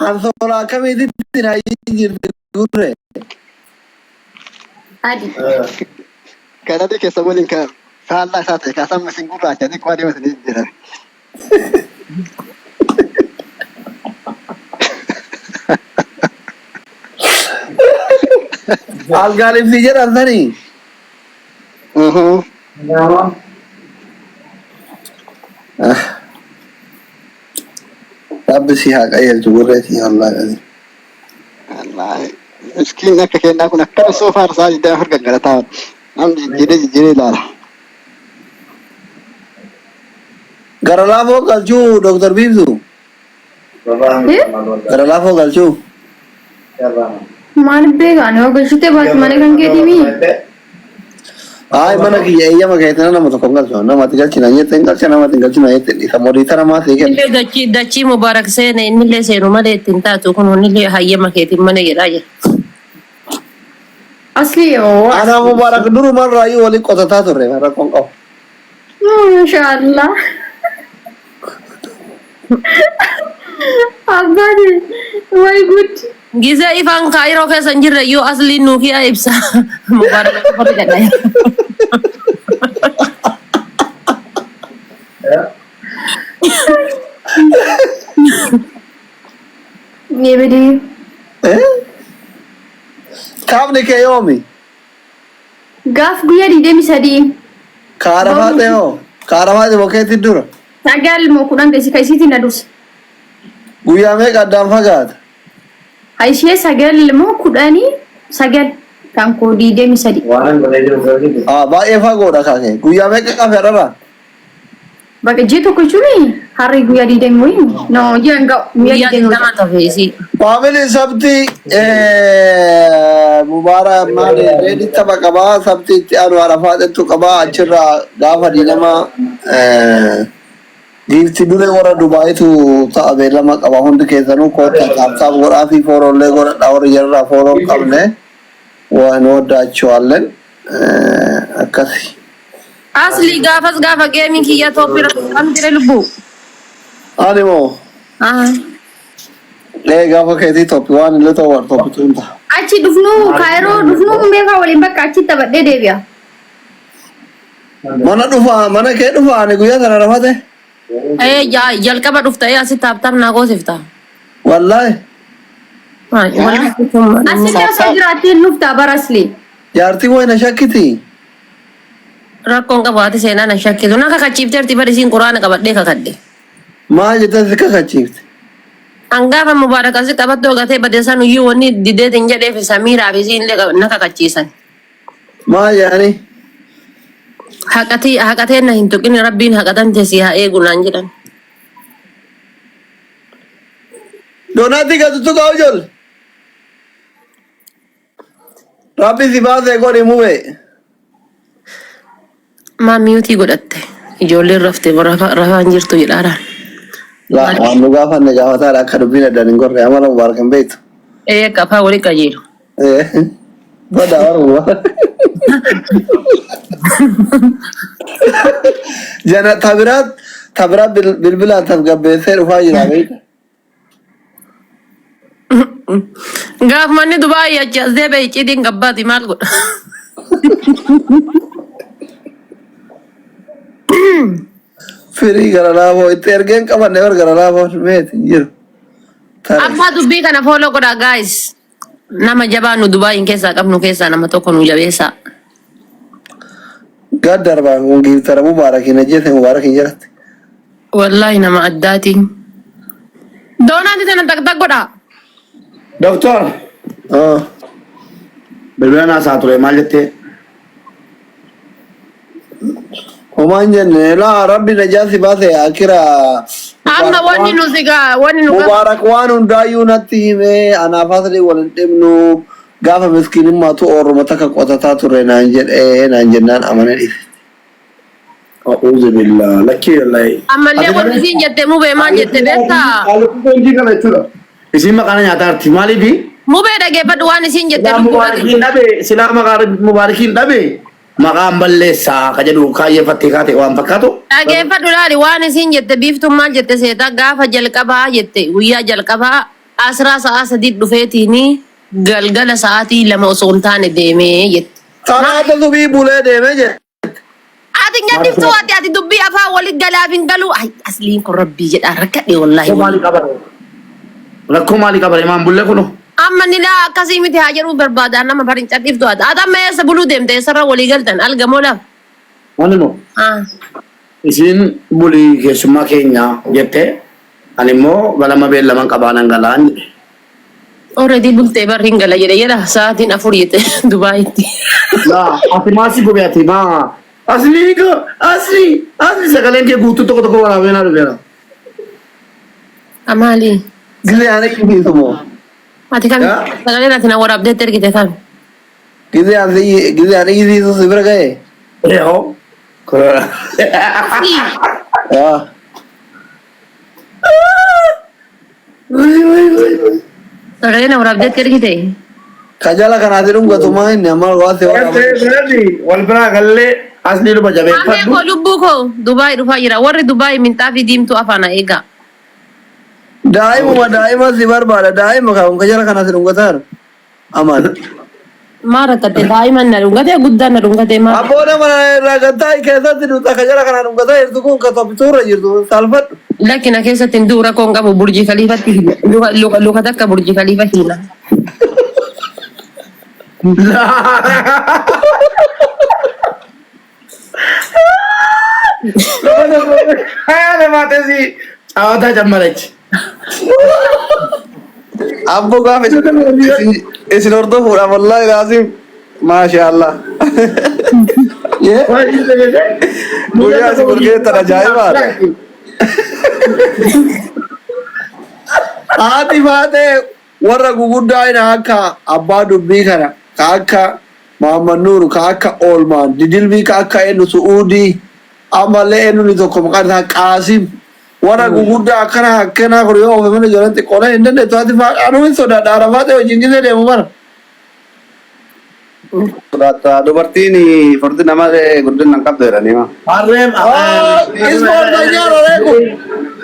Ansola kamitti na jirti gurre. Adi. Kanatti keessa waliin kan faallaa isaa ta'e kaasaan masin gurraacha xiqqoo adeema sanii jira. Algaalif ni jedhan sanii. Rabbi si haa qajeelchu gurreetii wallaahi. Wallaahi. Miskiin akka kennaa kun akkana soofaa irraa jiddaa harka galataa. Namni jijjiiree ilaala. Gara laafoo galchuu Dr. Biibsu. Gara laafoo galchuu. Maal beekan yoo galchite baat mana kan keetiimi. Ay mana kiyya eeyyama keetina nama tokko galchu namatti galchina jette galcha namatti galchina jette isa modiita namaa ta'e kenna. Illee dachii mubaarak seene innillee seenu malee ittiin taatu kun innillee hayyama keetiin mana jedhaa jira. Asli yoo. Ana mubaarak durumaan raayuu waliin qotataa turre rakkoon qabu. Mashallah. Abadi, my good. Giza ifaan kaayiroo keessa hin jirre yoo asliin nuufiyaa ibsa. Mubaarak qofa jedhaa. Yebedi. Kaafni kee yoomi? Gaaf guyyaa 23. Kaarafaate hoo? Kaarafaate bokeetti dura? Sagal moo kudhan desi kaisiiti na dus. Guyyaa meeqa addaan fagaata? Aishee sagal moo kudhani sagal kan koo 23. Baay'ee fagoodha kaakee. Guyyaa meeqa qabe dharraa? Bakka jee tokko jechuun harri guyyaa 20 wayii. No jee nga Guyyaa digdama tafeesi. Family sabti Mubarak maali reeditta qabaa sabti itti aanu arafaadhettu qabaa achirraa gaafa diinama giifti dulee warra Dubaayitu ta'a beellama qaba hundi keessanuu koota taabtaaf godhaa fi foorollee godhadhaa warri jarraa fooroon qabne waan waddaachawallen akkasi. Asli gaafas gaafa geemii kiyya Itoophiyaa kan dire lubbu. Ani moo? Gaafa keetii Itoophiyaa waan illee ta'u waan Itoophiyaa hin ta'a. Achi dhufnuu kaayiroo dhufnuu meeqa waliin bakka achi taphadhee deebi'a. Mana kee dhufa ani guyyaa sana rafate? Jalqaba dhuftee asitti taaptaaf naa goosifta. Wallaahi. Asli osoo jiraatiin dhuftaa barasli. Jaartii wayna shakkiti. Rakkoon qabaate seenaa na shakkisu na kakachiifteerti barisiin quraana qabadhee kakadde. Maal jettee si kakachiifte? Angaafa Mubaarak asi qabattoo gatee badeessan iyyuu wanni dideetiin jedheef Samiiraa fi siinlee na kakachiisan. Maal yaani? Haqateen na hin tuqin rabbiin haqatan teessii haa eegu naan jedhan. Doonaatti gatutu qabu ijoollee. Rabbi si baasee godhi mubee. Maa miyuutii godhatte ijoolleen raftee rafaan jirtu jedhaadhaan. Waan nu gaafanne gaafataadha akka dubbiin addaan hin gorre amala Mubaarak hin beektu. Qafaa walii qajeelu. Badaa warra Jana tabiraa bilbilaan tasgabbeessee dhufaa jira beekta. Gaaf manni Dubaayii achi as deebi'e icciitiin gabbaati maal godha? Firii gara laafoo itti ergeen qabanne bar gara laafoo meeti jiru. Abbaa dubbii kana fooloo godhaa gaayis. Nama jabaa nu Dubaayiin keessaa qabnu keessaa nama tokko nu jabeessaa. Gad darbaan kun giftara Mubaarakiin ajjeese Mubaarakiin jalatti. Wallaahi nama addaati. Doonaati tana taq godhaa. Doktor, bilbilaan haasaa ture maal jettee? Homaan jenne laa rabbi najaasi baase akira. Amma wanni nu sigaa wanni nu Mubaarak waan hundaayyuu natti himee anaaf asli waliin dhibnu gaafa miskiinummaatu orma takka qotataa ture naan jedhee naan jennaan amane dhiise. A'uudhu billah lakkii wallahi. ammallee wanni isiin jette mubee maal jette beektaa? Haalli hojii kana jechuudha. Isin maqaan nyaataarti maaliifi? Mubee dhageeffadhu waan isiin jette. Mubaarakiin dhabe silaa maqaan Mubaarakiin dhabe. Maqaan balleessaa ka jedhu kaayyeeffattee kaate waan fakkaatu. Dhageeffadhu laali waan isiin jette biiftuun maal jette seeta gaafa jalqabaa jette guyyaa jalqabaa asraa sa'a sadii dhufeetini galgala sa'aatii 2 osoo hin taane deemee jette. Salaata subii bulee deemee jedhe. Ati nyaatiin suwaati ati dubbii afaan walitti galaaf hin galu. Ay asliin kun rabbii jedha rakkadhe wallahi. Rakkoo maalii qabare maan bulle kuno? Amma nila akkasii miti haa jedhuu barbaada nama barin cadhiiftu ati. Ati amma eessa buluu deemte eessarra walii galtan algamoo laaf. Wani moo? Isin bulii keessummaa keenya jette ani immoo galama beellaman qabaanan galaan jedhe. Already bultee barri hin gala jedhe jedha sa'aatiin 4 jette Dubaayitti. Laa ati maasii gube ati maa asli sagaleen kee guutuu tokko tokko waraabeenaa dhufeera. Amaali. Gizee ani kibbisu moo? Ati kam sagaleen ati na waraabdeetti ergite kam? Gizee ani kibbisu si bira ga'e? Yoo. Yaa. Sagaleen na waraabdeetti ergite. Kajala kanaati dhungatumaa inni amma waasi wal biraa gallee asli dhufa Amee jabeeffadhu. koo lubbuu koo Dubaay dhufaa jira. Warri Dubaay minxaa fi diimtuu afaan eegaa. daa'ima si barbaada daa'ima kan kajala kanaati dhungataan amal. Maa rakkate daa'iman na dhungate guddaan na dhungate maa. Abboona mana irraa gantaa keessatti dhuunfa kajala kanaa dhungataa jirtu kun ka toppituurra jirtu salphadhu. Lakkina keessatti hin duura koon qabu burjii kaliifatti luka takka burjii kaliifa hiina. Ada mate si awata jammarech. Abbo gaafa isin hordofuudha wallahi laasim maashaallah. Guyyaa si burgeettan ajaa'ibaadha. Haati baatee warra guguddaa ina akka abbaa dubbii kana ka akka Muhammad Nuuru ka akka Oolmaan Didilbii ka akka eenyu Su'uudii ammallee eenyu ni tokko maqaan isaa Qaasim warra guguddaa akkana kun yoo oofamanii jiran xiqqoolee hin dandeettu ati anuu hin sodaadha arafaatee hojiin gisee deemu bara. Dubartiin furdi nama guddina hin qabdu jedhanii ma. Harreem Ispoortii nyaaroree kun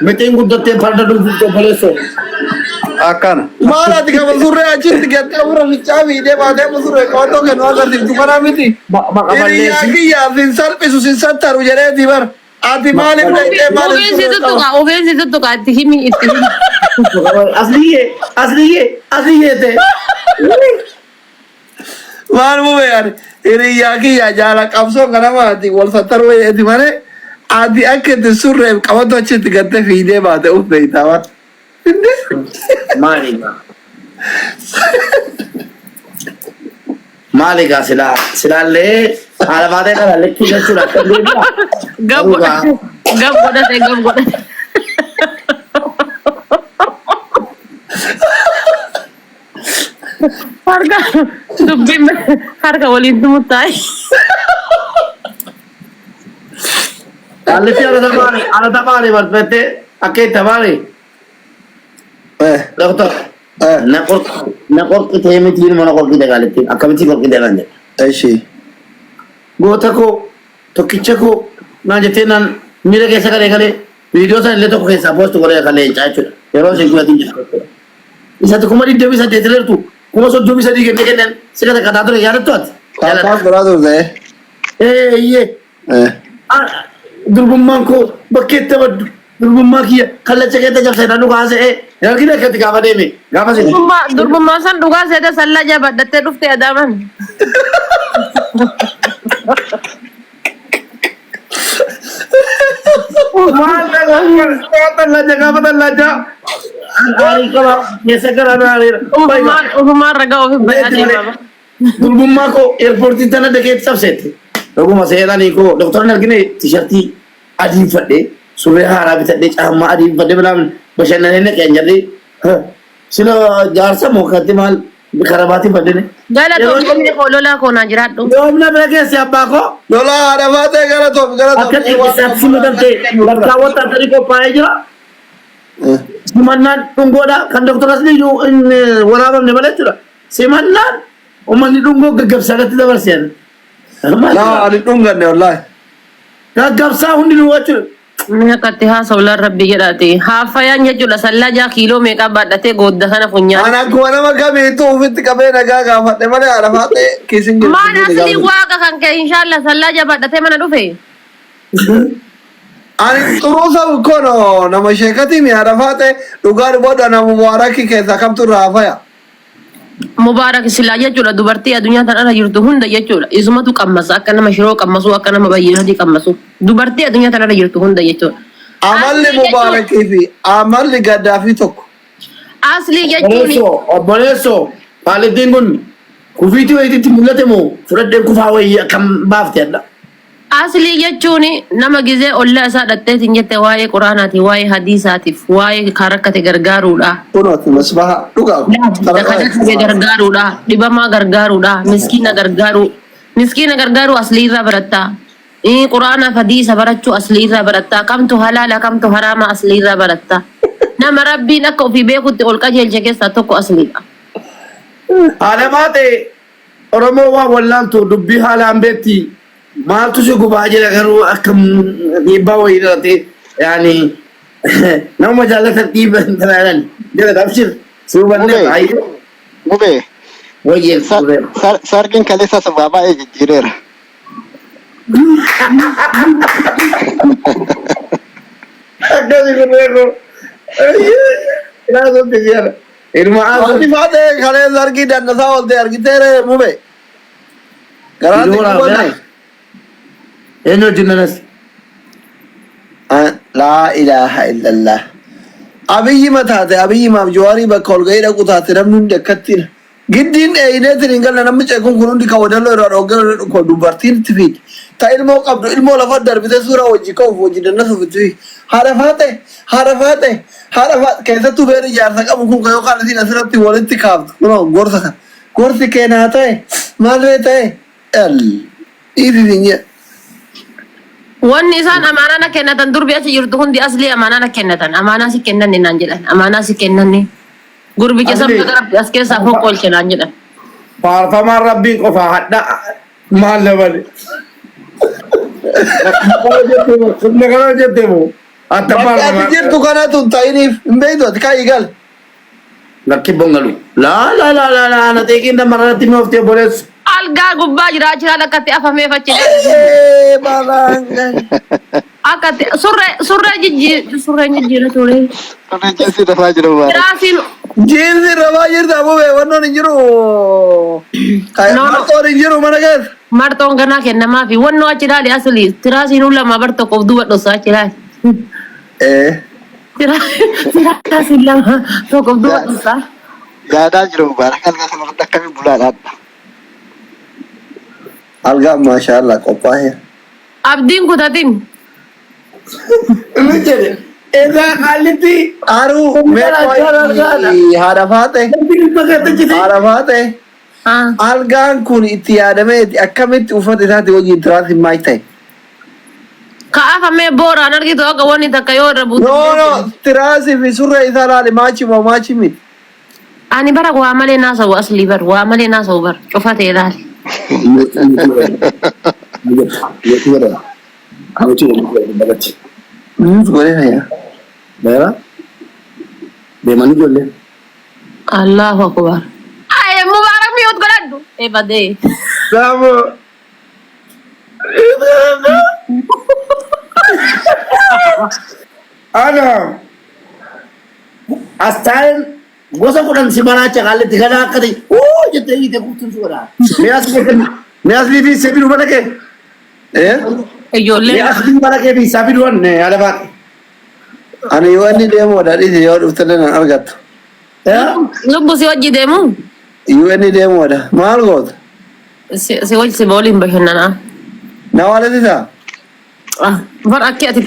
mitiin guddattee farda dulfifte obboleessoo. Akkana. maal ati kama surree achitti gattee mura fichaa fiidee baatee musurree qootoo kennu agarsiiftu kanaa miti. Hiriyaa kiyyaa sin salphisu sin sattaru jedheeti bara. Ati maaliif dhaqxee maaliif Ogeessi tuttuqa itti himi itti himi. Asliyyee ta'e. maal mube ani hiriyaa kiyyaa jaala qabsoo kanamaati wal sattaru jedheeti malee ati akka itti surree qabatoo achitti gattee fiidee baate uf beeytaa bara. Maaligaa silaallee haala baatee dhala lekkii jechuudha. Gab godhate. Dubbiin harka waliin tumutaayi. Allitti ala tabaani barfettee akka itti tabaani. Doktor. Na qorqitee miti ilma na qorqite gaaletti akkamitti qorqite kan jedhe. Eshi. Goota koo tokkicha koo naan jettee naan miira keessa galee viidiyoo sana illee tokko keessaa poostu godhee kan leencaa jechuudha. Yeroo isheen gudatiin jirtu. Isatti kuma 28 leertu kuma 33 kennan sirata kataa ture yaadattu ati. Kaataas biraa turte. Iyyee. Durbummaan koo bakkeetti baddu. Durbummaa kiyya kallacha keessa jabsee naannoo kaasee yookiin akkatti gaafa deeme gaafa seete. Durbummaa san dhugaa seete sallaa jabadhattee dhufte adaaman. Maal tallaajaa gaafa tallaajaa. Aarii qaba keessa gara naaniira. Ufumaan ragaa ofi bayaatee qaba. Durbummaa koo eerpoortii tana dhageetti cabseetti. Dhuguma seeranii koo doktorri argine tiishartii adii uffadhee. Surree haaraa bitadhee caammaa adii uffadhee bilaan bashannanee naqeen jedhee sila jaarsa mookatti maal karabaatii uffadhee. Galatoomni koo lolaa koo naan jiraadhu. Yoomna bira keessi abbaa koo. Lolaa haadha baatee galatoom. Akka xiqqeessaatti simatamtee lakkaawwan taatanii qophaa'ee jira. Simannaan dhungoodha kan doktora Asliyyuu waraabamne malee jechuudha. Simannaan uummanni dhungoo gaggabsaa irratti dabarseera. Laa ani dhunganne wallaahi. Gaggabsaa hundi nu jechuudha. Mina katti haa saular rabbi jedhate. Haafayaan jechuudha sallaa kiiloo meeqa baadhatee goodda kana funyaan. Ana akkuma nama kamiitu ofitti qabee nagaa gaafadhe malee arafaate kiisin jiru. Maan asli waaqa kan ka'e inshallah sallaa baadhatee mana dhufe. Ani xuruu sabu kono nama sheekati mi arafaate dhugaa booda nama mubaaraki keessa kamtu raafaya. Mubaarak silaa jechuudha dubartii addunyaa tanarra jirtu hunda jechuudha. Isumatu qammasa akka nama shiroo qammasu akka nama bayyinati qammasu. Dubartii addunyaa tanarra jirtu hunda jechuudha. Amalli mubaarakii fi amalli gaddaafi tokko. Asli jechuun Obboleesso Faalitiin kun kufiitii wayiitti mul'ate moo fudhadhee kufaa wayii akkam baafte adda. asli jechuun nama gizee ollaa isaa dhatteetiin jette waa'ee quraanaati waa'ee hadiisaatiif waa'ee karakkate gargaaruudha. Kunooti masbaha dhugaa. Kadhatame gargaaruudha dhibamaa gargaaruudha miskiina gargaaru aslii irraa baratta. Quraanaaf hadiisa barachuu aslii irraa baratta. Kamtu halaala kamtu haraama aslii irraa baratta. Nama rabbiin akka ofii beekutti ol qajeelche keessaa tokko asliidha. Haala maatee Oromoo waa wallaantu dubbii haalaan beetti. Maaltu si gubaa jira garuu akka dhiibbaa wayii irratti yaani nama jaallatan dhiibba hin tanaanan jira tabshir suubanne baay'ee. Mube. Wayyee Sargin kaleessa sababa baay'ee jijjiireera. akkasi kunreeko ilaasotti jira ilma Wanti faate kalee zargii dandasaa olte argiteere mube. Garaatti kubonna. eenyu jinnanas laa ilaaha illallah. Abiyyi mataate abiyyi maaf jawaarii bakka ol ga'ii dhaqu taate namni hundi akkattiidha. Giddiin dheeyineetiin hin galle namni ceekuun kun hundi kan wadalloo irraa dhoogganoo dhukkoo dubartiin itti fiidi. Ta ilmoo qabdu ilmoo lafa darbite suura hojii ka'uuf hojii dannasuuf itti fiidi. Haadha faate keessattuu beera ijaarsa qabu kun kan yookaan isin asirratti walitti kaaftu kunoo gorsa kan. Gorsi keenaa ta'e maallee ta'e dhiifiin jedha. Wanni isaan amaanaa kennatan durbi achi jirtu hundi asli amaanaa kennatan. Amaanaa si kennanne naan jedhan. Amaanaa si kennanne. Gurbicha sabba garabdi as keessaa foqqoolche naan jedhan. faarfamaan rabbiin qofaa hadha maal dabale. Sunna kana jette moo atta Bakki ati faarfamaa. jirtu kanatu hin ta'iniif hin beektu ati kaa'ii gal. Lakki bongalu. La na teekiin damarratti mi oftee boleessu. Algaa gubbaa jiraachira akkatti afamee fachi. Balaan. Akkatti surree jijjiira ture. Kurni jeessi dafaa jiru baara. Tiraasiin Jiinsi rabaa jirta abube wannoon hin jiru. Martoon hin jiru mana keessa. martoon ganaa kennamaa fi wannoo achi ilaali asli tiraasiin lama bar tokkoof duuba dhosaa achi ilaali. Tiraasiin lama tokkoof duuba dhosaa. Yaadaa jiru baara kan kanarratti akkamiin bulaadhaadha. Algaa maashaallah qophaa'e. Abdiin kutatin. Inni jedhe. Egaa haallitti. Aruu meeqaa haadha faate. Haadha faate. Algaan kun itti yaadamee akkamitti uffata isaati wajjin tiraasiin maal ta'e. Kaafamee booraan argitu akka wanni takka yoo irra buutu. No tiraasii fi surree isaa laali maachi moo maachi miti. Ani bara waa malee naasa'u asli bar waa malee naasa'u bar cufatee ilaali. Godhe fayyaa. Beera. Deemanii ijoollee. Allahu akbar. Ay mubarak miyut godhadhu. Badee. Bravo. Ana. Astaan gosa kudhan si maraacha haallitti kana akka ta'e jettee hiite kutuun suura. Mee asli fi seebii dhuma dhaqee. Ijoollee. Mee asli mana kee fi saabii dhuman alaabaa. Ani yoo inni deemu dadhiise yoo dhuftee nan argattu. Lubbu si wajji deemu. Yoo inni deemu maal goota? Si wajji si booliin bashannanaa. Na waalati isaa? Bar akki ati